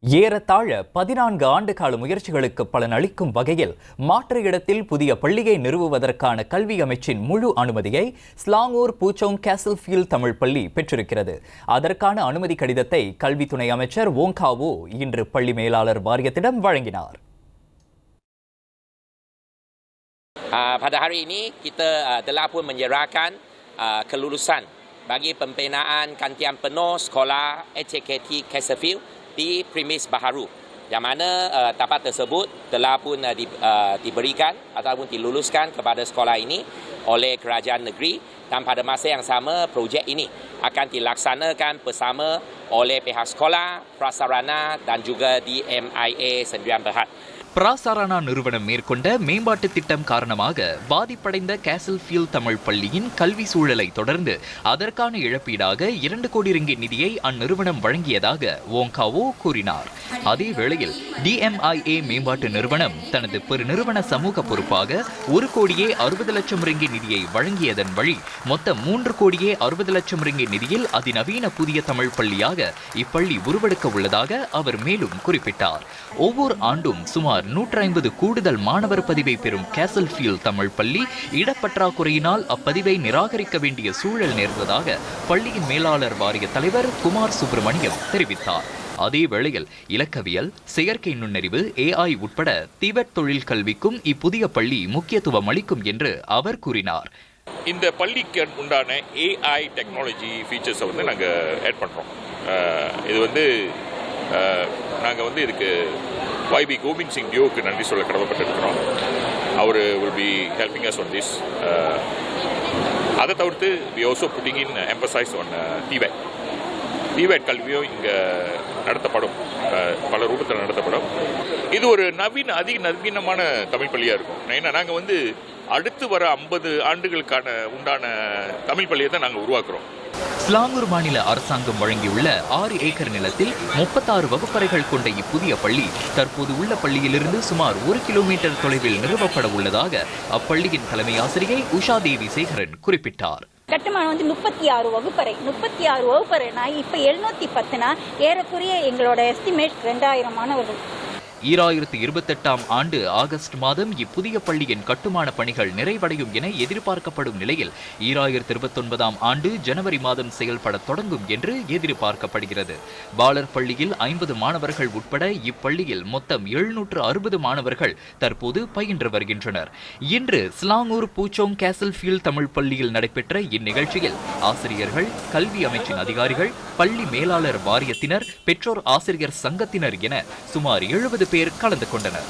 ஏறத்தாழ 14 ஆண்டுகால முயற்சிகளுக்கு பலனளிக்கும் வகையில் மாற்று இடத்தில் புதிய பள்ளியை நிறுவுவதற்கான கல்வி அமைச்சின் முழு அனுமதியை ஸ்லாங்கூர் பூச்சோங் கேசல்ஃபீல்ட் தமிழ் பள்ளி பெற்றிருக்கிறது. அதற்கான அனுமதி கடிதத்தை கல்வி துணை அமைச்சர் ஓங்காவோ இன்று பள்ளி மேலாளர் வாரியத்திடம் வழங்கினார். Pada hari ini kita telah pun menyerahkan kelulusan bagi pembinaan kantian penuh sekolah HKT Castlefieldd di premis baharu, yang mana tapak tersebut telah pun diberikan ataupun diluluskan kepada sekolah ini oleh kerajaan negeri, dan pada masa yang sama projek ini akan dilaksanakan bersama oleh pihak sekolah, prasarana dan juga DMIA Sdn Bhd. பிராசாரானா நிறுவனம் மேற்கொண்ட மேம்பாட்டு திட்டம் காரணமாக பாதிப்படைந்த கேசல்ஃபீல்ட் தமிழ் பள்ளியின் கல்வி சூழலை தொடர்ந்து அதற்கான இழப்பீடாக 2 கோடி ரிங்கிட் நிதியை அந்நிறுவனம் வழங்கியதாக ஓங்காவோ கூறினார். அதே வேளையில் DMIA மேம்பாட்டு நிறுவனம் தனது பெருநிறுவன சமூக பொறுப்பாக 1 கோடியே 60 லட்சம் ரிங்கிட் நிதியை வழங்கியதன் வழி மொத்தம் 3 கோடியே 60 லட்சம் ரிங்கிட் நிதியில் அதிநவீன புதிய தமிழ் பள்ளியாக இப்பள்ளி உருவெடுக்க உள்ளதாக அவர் மேலும் குறிப்பிட்டார். ஒவ்வொரு ஆண்டும் சுமார் 150 கூடுதல் மாணவர் பதிவை பெறும் கேசல்ஃபீல்ட் தமிழ் பள்ளி இடப்பற்றாக்குறையினால் அப்பதிவை நிராகரிக்க வேண்டிய சூழல் நேர்ந்ததாக பள்ளியின் மேலாளர் வாரிய தலைவர் குமார் சுப்பிரமணியம் தெரிவித்தார். அதே வேளையில் இலக்கவியல், செயற்கை நுண்ணறிவு, AI உட்பட திபெத் தொழில் கல்விக்கும் இப்புதிய பள்ளி முக்கியத்துவம் அளிக்கும் என்று அவர் கூறினார். இந்த பள்ளிக்கு உண்டான AI டெக்னாலஜி ஃபீச்சர்ஸை நாங்கள் ஆட் பண்ணுறோம். இது நாங்கள் இதுக்கு YB கோவிந்த் சிங் டியோக்கு நன்றி சொல்ல கடமைப்பட்டிருக்கிறோம். அவர் will be helping us on this. அதை தவிர்த்து we also putting in emphasis on TVET கல்வியும் இங்கே நடத்தப்படும், பல ரூபத்தில் நடத்தப்படும். இது ஒரு அதிநவீனமான தமிழ் பள்ளியாக இருக்கும். ஏன்னா நாங்கள் அடுத்து வர 50 ஆண்டுகளுக்கான உண்டான தமிழ் பள்ளியை தான் நாங்கள் உருவாக்குறோம். ஸ்லாங்கூர் மாநில அரசாங்கம் வழங்கியுள்ள 6 ஏக்கர் நிலத்தில் 36 வகுப்பறைகள் கொண்ட இப்புதிய பள்ளி தற்போது உள்ள பள்ளியிலிருந்து சுமார் 1 கிலோமீட்டர் தொலைவில் நிறுவப்பட உள்ளதாக அப்பள்ளியின் தலைமை ஆசிரியை உஷா தேவி சேகரன் குறிப்பிட்டார். கட்டுமானம் 36 வகுப்பறைனா இப்ப 710னா ஏறக்குறைய எங்களோட எஸ்டிமேட் 2000 மாணவர்கள். 2028ஆம் ஆண்டு ஆகஸ்ட் மாதம் இப்புதிய பள்ளியின் கட்டுமான பணிகள் நிறைவடையும் என எதிர்பார்க்கப்படும் நிலையில் 2029ஆம் ஆண்டு ஜனவரி மாதம் செயல்பட தொடங்கும் என்று எதிர்பார்க்கப்படுகிறது. பாலர் பள்ளியில் 50 மாணவர்கள் உட்பட இப்பள்ளியில் மொத்தம் 760 மாணவர்கள் தற்போது பயின்று வருகின்றனர். இன்று ஸ்லாங்கூர் பூச்சோங் கேசல்ஃபீல்ட் தமிழ் பள்ளியில் நடைபெற்ற இந்நிகழ்ச்சியில் ஆசிரியர்கள், கல்வி அமைச்சின் அதிகாரிகள், பள்ளி மேலாளர் வாரியத்தினர், பெற்றோர் ஆசிரியர் சங்கத்தினர் என சுமார் 70 பேர் கலந்து கொண்டனர்.